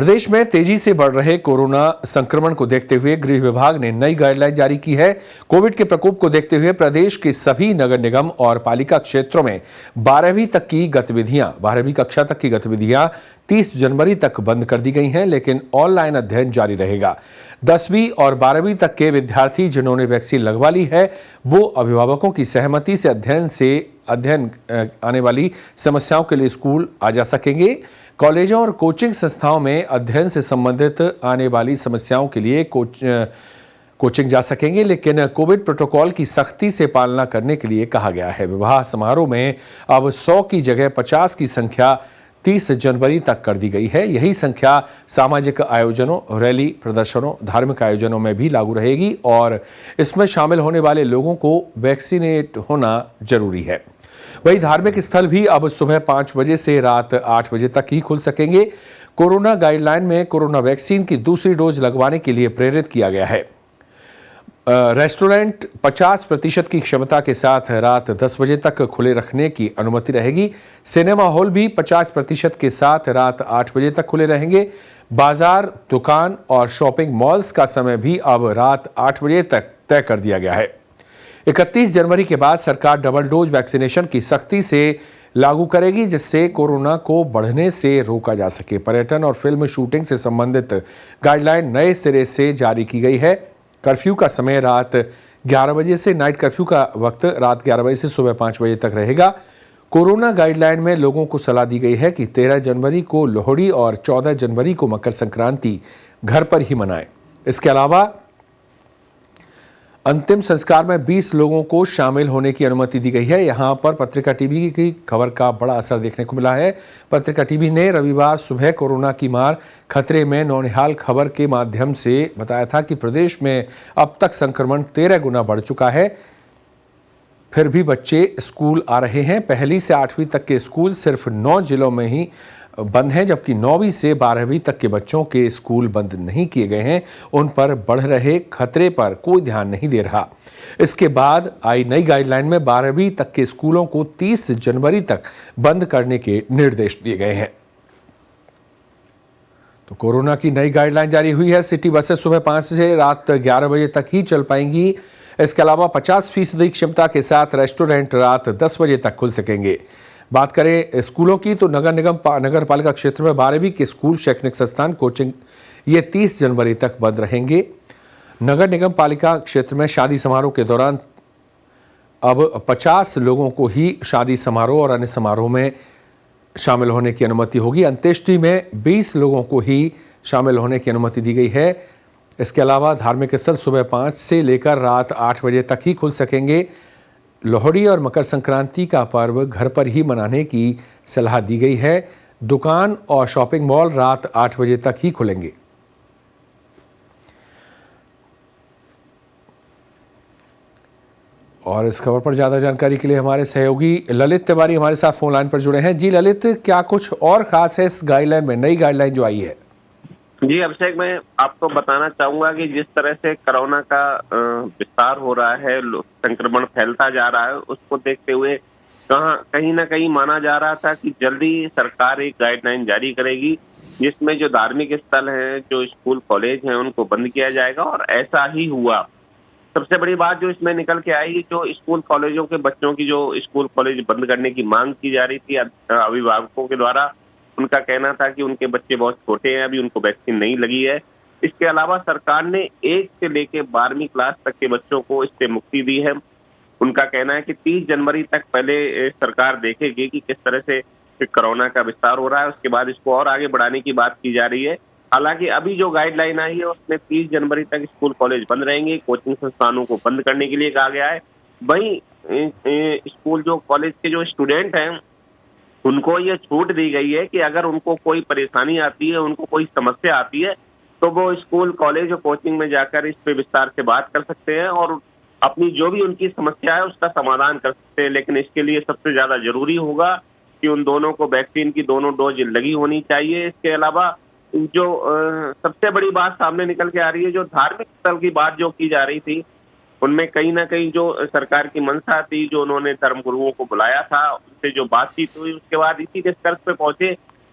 प्रदेश में तेजी से बढ़ रहे कोरोना संक्रमण को देखते हुए गृह विभाग ने नई गाइडलाइन जारी की है। कोविड के प्रकोप को देखते हुए प्रदेश के सभी नगर निगम और पालिका क्षेत्रों में 12वीं कक्षा तक की गतिविधियां 30 जनवरी तक बंद कर दी गई हैं, लेकिन ऑनलाइन अध्ययन जारी रहेगा। 10वीं और 12वीं तक के विद्यार्थी जिन्होंने वैक्सीन लगवा ली है, वो अभिभावकों की सहमति से अध्ययन आने वाली समस्याओं के लिए स्कूल आ जा सकेंगे। कॉलेजों और कोचिंग संस्थाओं में अध्ययन से संबंधित आने वाली समस्याओं के लिए कोचिंग जा सकेंगे, लेकिन कोविड प्रोटोकॉल की सख्ती से पालना करने के लिए कहा गया है। विवाह समारोह में अब 100 की जगह 50 की संख्या 30 जनवरी तक कर दी गई है। यही संख्या सामाजिक आयोजनों, रैली, प्रदर्शनों, धार्मिक आयोजनों में भी लागू रहेगी और इसमें शामिल होने वाले लोगों को वैक्सीनेट होना जरूरी है। वहीं धार्मिक स्थल भी अब सुबह 5 बजे से रात 8 बजे तक ही खुल सकेंगे। कोरोना गाइडलाइन में कोरोना वैक्सीन की दूसरी डोज लगवाने के लिए प्रेरित किया गया है। रेस्टोरेंट 50% की क्षमता के साथ रात 10 बजे तक खुले रखने की अनुमति रहेगी। सिनेमा हॉल भी 50% के साथ रात 8 बजे तक खुले रहेंगे। बाजार, दुकान और शॉपिंग मॉल्स का समय भी अब रात 8 बजे तक तय कर दिया गया है। 31 जनवरी के बाद सरकार डबल डोज वैक्सीनेशन की सख्ती से लागू करेगी, जिससे कोरोना को बढ़ने से रोका जा सके। पर्यटन और फिल्म शूटिंग से संबंधित गाइडलाइन नए सिरे से जारी की गई है। कर्फ्यू का समय रात 11 बजे से, नाइट कर्फ्यू का वक्त रात 11 बजे से सुबह 5 बजे तक रहेगा। कोरोना गाइडलाइन में लोगों को सलाह दी गई है कि 13 जनवरी को लोहड़ी और 14 जनवरी को मकर संक्रांति घर पर ही मनाएं। इसके अलावा अंतिम संस्कार में 20 लोगों को शामिल होने की अनुमति दी गई है। यहां पर पत्रिका टीवी की खबर का बड़ा असर देखने को मिला है। पत्रिका टीवी ने रविवार सुबह कोरोना की मार खतरे में नौनिहाल खबर के माध्यम से बताया था कि प्रदेश में अब तक संक्रमण 13 गुना बढ़ चुका है, फिर भी बच्चे स्कूल आ रहे हैं। 1ली से 8वीं तक के स्कूल सिर्फ 9 जिलों में ही बंद हैं, जबकि 9वीं से 12वीं तक के बच्चों के स्कूल बंद नहीं किए गए हैं। उन पर बढ़ रहे खतरे पर कोई ध्यान नहीं दे रहा। इसके बाद आई नई गाइडलाइन में 12वीं तक के स्कूलों को 30 जनवरी तक बंद करने के निर्देश दिए गए हैं। तो कोरोना की नई गाइडलाइन जारी हुई है। सिटी बसें सुबह 5 से रात 11 बजे तक ही चल पाएंगी। इसके अलावा 50% क्षमता के साथ रेस्टोरेंट रात 10 बजे तक खुल सकेंगे। बात करें स्कूलों की, तो नगर पालिका क्षेत्र में 12वीं के स्कूल, शैक्षणिक संस्थान, कोचिंग ये 30 जनवरी तक बंद रहेंगे। नगर निगम पालिका क्षेत्र में शादी समारोह के दौरान अब 50 लोगों को ही शादी समारोह और अन्य समारोह में शामिल होने की अनुमति होगी। अंत्येष्टि में 20 लोगों को ही शामिल होने की अनुमति दी गई है। इसके अलावा धार्मिक स्थल सुबह 5 से लेकर रात 8 बजे तक ही खुल सकेंगे। लोहड़ी और मकर संक्रांति का पर्व घर पर ही मनाने की सलाह दी गई है। दुकान और शॉपिंग मॉल रात 8 बजे तक ही खुलेंगे। और इस खबर पर ज्यादा जानकारी के लिए हमारे सहयोगी ललित तिवारी हमारे साथ फोन लाइन पर जुड़े हैं। जी ललित, क्या कुछ और खास है इस गाइडलाइन में, नई गाइडलाइन जो आई है? जी अभिषेक, मैं आपको बताना चाहूंगा कि जिस तरह से कोरोना का विस्तार हो रहा है, संक्रमण फैलता जा रहा है, उसको देखते हुए कहीं ना कहीं माना जा रहा था कि जल्दी सरकार एक गाइडलाइन जारी करेगी, जिसमें जो धार्मिक स्थल हैं, जो स्कूल कॉलेज हैं, उनको बंद किया जाएगा। और ऐसा ही हुआ। सबसे बड़ी बात जो इसमें निकल के आई, जो स्कूल कॉलेजों के बच्चों की जो स्कूल कॉलेज बंद करने की मांग की जा रही थी अभिभावकों के द्वारा, उनका कहना था कि उनके बच्चे बहुत छोटे हैं, अभी उनको वैक्सीन नहीं लगी है। इसके अलावा सरकार ने 1 से लेकर 12वीं क्लास तक के बच्चों को इससे मुक्ति दी है। उनका कहना है कि 30 जनवरी तक पहले सरकार देखेगी कि किस तरह से कोरोना का विस्तार हो रहा है, उसके बाद इसको और आगे बढ़ाने की बात की जा रही है। हालांकि अभी जो गाइडलाइन आई है उसमें 30 जनवरी तक स्कूल कॉलेज बंद रहेंगे, कोचिंग संस्थानों को बंद करने के लिए कहा गया है। वहीं स्कूल जो कॉलेज के जो स्टूडेंट हैं, उनको ये छूट दी गई है कि अगर उनको कोई परेशानी आती है, उनको कोई समस्या आती है, तो वो स्कूल कॉलेज और कोचिंग में जाकर इस पे विस्तार से बात कर सकते हैं और अपनी जो भी उनकी समस्या है उसका समाधान कर सकते हैं। लेकिन इसके लिए सबसे ज्यादा जरूरी होगा कि उन दोनों को वैक्सीन की दोनों डोज लगी होनी चाहिए। इसके अलावा जो सबसे बड़ी बात सामने निकल के आ रही है, जो धार्मिक स्थल की बात जो की जा रही थी, उनमें कहीं ना कहीं जो सरकार की मंशा थी, जो उन्होंने धर्म गुरुओं को बुलाया था, उनसे जो बातचीत हुई, उसके बाद इसी निष्कर्ष पे पहुंचे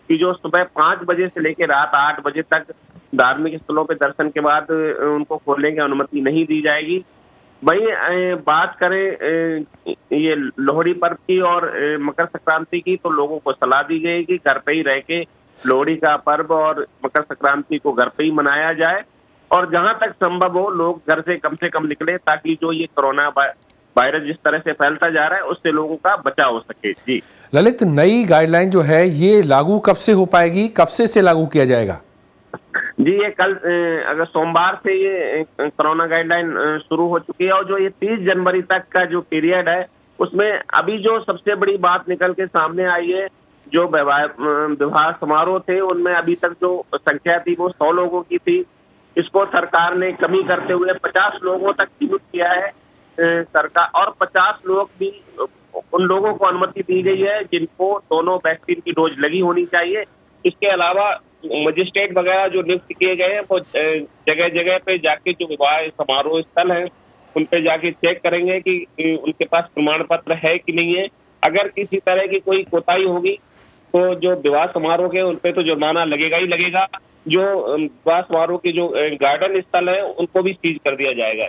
कि जो सुबह 5 बजे से लेकर रात 8 बजे तक धार्मिक स्थलों पे दर्शन के बाद उनको खोलने की अनुमति नहीं दी जाएगी। वहीं बात करें ये लोहड़ी पर्व की और मकर संक्रांति की, तो लोगों को सलाह दी गई कि घर पे ही रह के लोहड़ी का पर्व और मकर संक्रांति को घर पे ही मनाया जाए, और जहां तक संभव हो लोग घर से कम निकले, ताकि जो ये कोरोना वायरस जिस तरह से फैलता जा रहा है उससे लोगों का बचाव हो सके। जी ललित, नई गाइडलाइन जो है ये लागू कब से हो पाएगी, कब से इसे लागू किया जाएगा? जी, ये कल अगर सोमवार से ये कोरोना गाइडलाइन शुरू हो चुकी है, और जो ये 30 जनवरी तक का जो पीरियड है उसमें अभी जो सबसे बड़ी बात निकल के सामने आई है, जो विवाह समारोह थे उनमें अभी तक जो संख्या थी वो 100 लोगों की थी। इसको सरकार ने कमी करते हुए 50 लोगों तक सीमित किया है सरकार, और 50 लोग भी उन लोगों को अनुमति दी गई है जिनको दोनों वैक्सीन की डोज लगी होनी चाहिए। इसके अलावा मजिस्ट्रेट वगैरह जो नियुक्त किए गए हैं वो जगह जगह पे जाके जो विवाह समारोह स्थल है उन पे जाके चेक करेंगे कि उनके पास प्रमाण पत्र है कि नहीं है। अगर किसी तरह की कोई कोताही होगी तो जो विवाह समारोह के उन पे तो जुर्माना लगेगा ही लगेगा। जो विवाह समारोह के जो गार्डन स्थल है उनको भी सीज कर दिया जाएगा।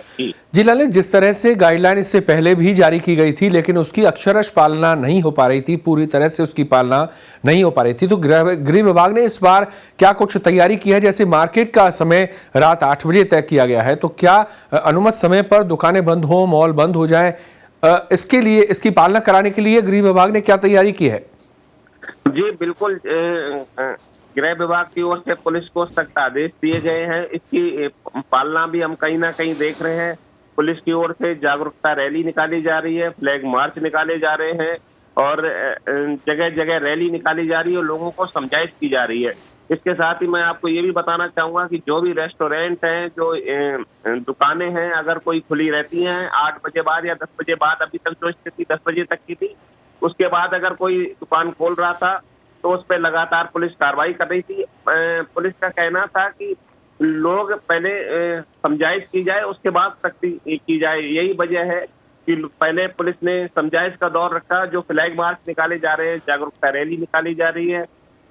जी ललित, जिस तरह से गाइडलाइन इससे पहले भी जारी की गई थी लेकिन उसकी अक्षरश पालना नहीं हो पा रही थी, पूरी तरह से उसकी पालना नहीं हो पा रही थी, तो गृह विभाग ने इस बार क्या कुछ तैयारी की है? जैसे मार्केट का समय रात 8 बजे तय किया गया है, तो क्या अनुमत समय पर दुकानें बंद हो, मॉल बंद हो जाए, इसके लिए, इसकी पालना कराने के लिए गृह विभाग ने क्या तैयारी की है? जी बिल्कुल, गृह विभाग की ओर से पुलिस को सख्त आदेश दिए गए हैं। इसकी पालना भी हम कहीं ना कहीं देख रहे हैं। पुलिस की ओर से जागरूकता रैली निकाली जा रही है, फ्लैग मार्च निकाले जा रहे हैं, और जगह जगह रैली निकाली जा रही है और लोगों को समझाइश की जा रही है। इसके साथ ही मैं आपको ये भी बताना चाहूंगा कि जो भी रेस्टोरेंट हैं, जो दुकानें हैं, अगर कोई खुली रहती हैं 8 बजे बाद या 10 बजे बाद, अभी तक जो स्थिति 10 बजे तक की थी, उसके बाद अगर कोई दुकान खोल रहा था तो उस पर लगातार पुलिस कार्रवाई कर रही थी। पुलिस का कहना था कि लोग पहले समझाइश की जाए, उसके बाद सख्ती की जाए। यही वजह है कि पहले पुलिस ने समझाइश का दौर रखा, जो फ्लैग मार्च निकाले जा रहे हैं, जागरूकता रैली निकाली जा रही है,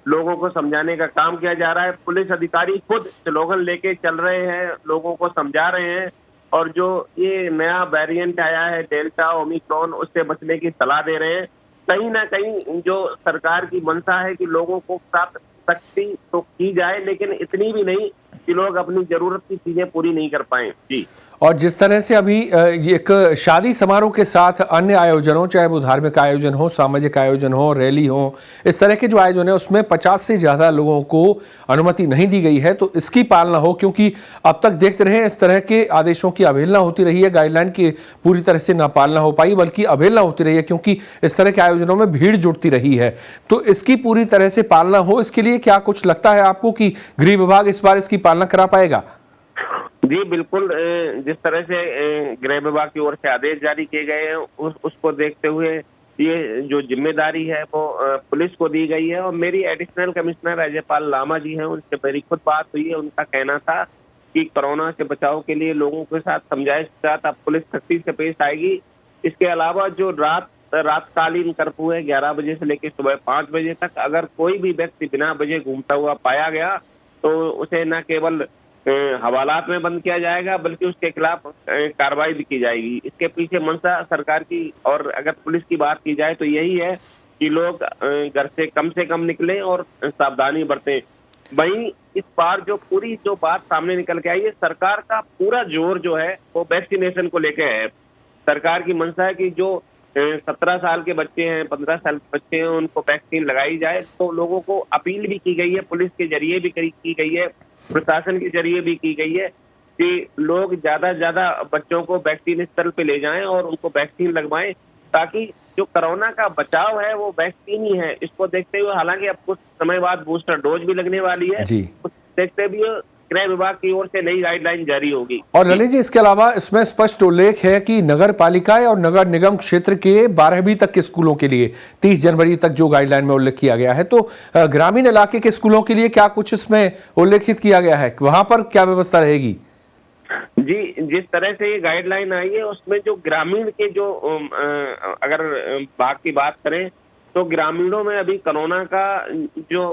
लोगों को समझाने का काम किया जा रहा है। पुलिस अधिकारी खुद स्लोगन लेके चल रहे हैं, लोगों को समझा रहे हैं, और जो ये नया वेरिएंट आया है डेल्टा, ओमिक्रॉन, उससे बचने की सलाह दे रहे हैं। कहीं ना कहीं जो सरकार की मंशा है कि लोगों को साथ सख्ती तो की जाए, लेकिन इतनी भी नहीं कि लोग अपनी जरूरत की चीजें पूरी नहीं कर पाए। जी, और जिस तरह से अभी ये एक शादी समारोह के साथ अन्य आयोजनों, चाहे वो धार्मिक आयोजन हो, सामाजिक आयोजन हो, रैली हो, इस तरह के जो आयोजन है उसमें 50 से ज़्यादा लोगों को अनुमति नहीं दी गई है, तो इसकी पालना हो, क्योंकि अब तक देखते रहे इस तरह के आदेशों की अवहेलना होती रही है, गाइडलाइन की पूरी तरह से ना पालना हो पाई, बल्कि अवहेलना होती रही है, क्योंकि इस तरह के आयोजनों में भीड़ जुटती रही है। तो इसकी पूरी तरह से पालना हो, इसके लिए क्या कुछ लगता है आपको कि गृह विभाग इस बार इसकी पालना करा पाएगा? जी बिल्कुल, जिस तरह से गृह विभाग की ओर से आदेश जारी किए गए हैं उसको देखते हुए ये जो जिम्मेदारी है वो पुलिस को दी गई है। और मेरी एडिशनल कमिश्नर अजयपाल लामा जी हैं, उनसे मेरी खुद बात हुई है। उनका कहना था कि कोरोना से बचाव के लिए लोगों के साथ समझाइश के साथ अब पुलिस सख्ती से पेश आएगी। इसके अलावा जो रातकालीन कर्फ्यू है 11 बजे से लेकर सुबह 5 बजे तक, अगर कोई भी व्यक्ति बिना वजह घूमता हुआ पाया गया तो उसे न केवल हवालात में बंद किया जाएगा, बल्कि उसके खिलाफ कार्रवाई भी की जाएगी। इसके पीछे मंशा सरकार की, और अगर पुलिस की बात की जाए तो यही है कि लोग घर से कम निकलें और सावधानी बरतें। वहीं इस बार जो बात सामने निकल के आई है, सरकार का पूरा जोर जो है वो वैक्सीनेशन को लेके है। सरकार की मंशा है कि जो 17 साल के बच्चे हैं, 15 साल के बच्चे हैं, उनको वैक्सीन लगाई जाए। तो लोगों को अपील भी की गई है, पुलिस के जरिए भी की गई है, प्रशासन के जरिए भी की गई है कि लोग ज्यादा से ज्यादा बच्चों को वैक्सीन स्थल पे ले जाएं और उनको वैक्सीन लगवाएं, ताकि जो कोरोना का बचाव है वो वैक्सीन ही है। इसको देखते हुए, हालांकि अब कुछ समय बाद बूस्टर डोज भी लगने वाली है, देखते हुए गृह विभाग की ओर से नई गाइडलाइन जारी होगी। और ललित जी, इसके अलावा इसमें स्पष्ट उल्लेख है कि नगर पालिका और नगर निगम क्षेत्र के 12वीं तक के स्कूलों के लिए 30 जनवरी तक जो गाइडलाइन में उल्लेख किया गया है, तो ग्रामीण इलाके के स्कूलों के लिए क्या कुछ इसमें उल्लेखित किया गया है? वहां पर क्या व्यवस्था रहेगी? जी, जिस तरह से ये गाइडलाइन आई है उसमें जो ग्रामीण के जो अगर भाग की बात करें तो ग्रामीणों में अभी कोरोना का जो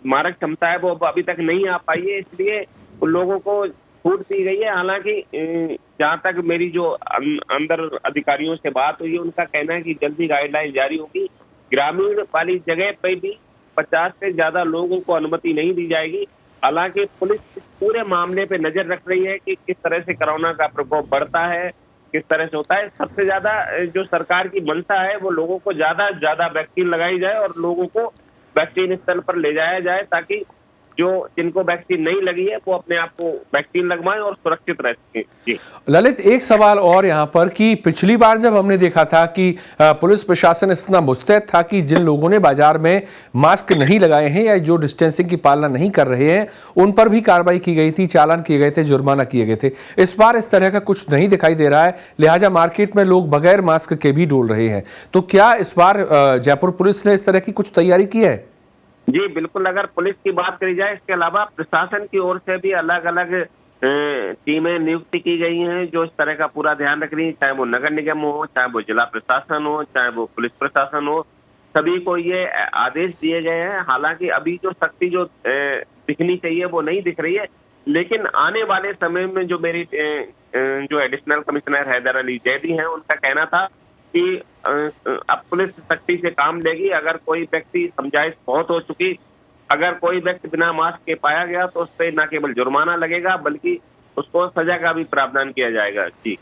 मारक क्षमता है वो अभी तक नहीं आ पाई है, इसलिए उन लोगों को छूट दी गई है। हालांकि जहां तक मेरी जो अंदर अधिकारियों से बात हुई है, उनका कहना है कि जल्दी गाइडलाइन जारी होगी। ग्रामीण वाली जगह पे भी 50 से ज्यादा लोगों को अनुमति नहीं दी जाएगी। हालांकि पुलिस इस पूरे मामले पे नजर रख रही है कि किस तरह से कोरोना का प्रकोप बढ़ता है, किस तरह से होता है। सबसे ज्यादा जो सरकार की मंशा है वो लोगों को ज्यादा से ज्यादा वैक्सीन लगाई जाए और लोगों को वैक्सीन स्थल पर ले जाया जाए, ताकि जो जिनको वैक्सीन नहीं लगी है वो अपने आप को वैक्सीन लगवाएं और सुरक्षित रह सकें। जी ललित, एक सवाल और यहाँ पर कि पिछली बार जब हमने देखा था कि पुलिस प्रशासन इतना मुस्तैद था कि जिन लोगों ने बाजार में मास्क नहीं लगाए हैं या जो डिस्टेंसिंग की पालना नहीं कर रहे हैं उन पर भी कार्रवाई की गई थी, चालान किए गए थे, जुर्माना किए गए थे। इस बार इस तरह का कुछ नहीं दिखाई दे रहा है, लिहाजा मार्केट में लोग बगैर मास्क के भी डोल रहे हैं। तो क्या इस बार जयपुर पुलिस ने इस तरह की कुछ तैयारी की है? जी बिल्कुल, अगर पुलिस की बात करी जाए, इसके अलावा प्रशासन की ओर से भी अलग अलग टीमें नियुक्ति की गई हैं जो इस तरह का पूरा ध्यान रख रही है, चाहे वो नगर निगम हो, चाहे वो जिला प्रशासन हो, चाहे वो पुलिस प्रशासन हो, सभी को ये आदेश दिए गए हैं। हालांकि अभी जो सख्ती जो दिखनी चाहिए वो नहीं दिख रही है, लेकिन आने वाले समय में जो मेरी जो एडिशनल कमिश्नर हैदर अली जैदी हैं, उनका कहना था कि अब पुलिस सख्ती से काम लेगी। अगर कोई व्यक्ति, समझाइश बहुत हो चुकी, अगर कोई व्यक्ति बिना मास्क के पाया गया तो उस पर न केवल जुर्माना लगेगा बल्कि उसको सजा का भी प्रावधान किया जाएगा। जी।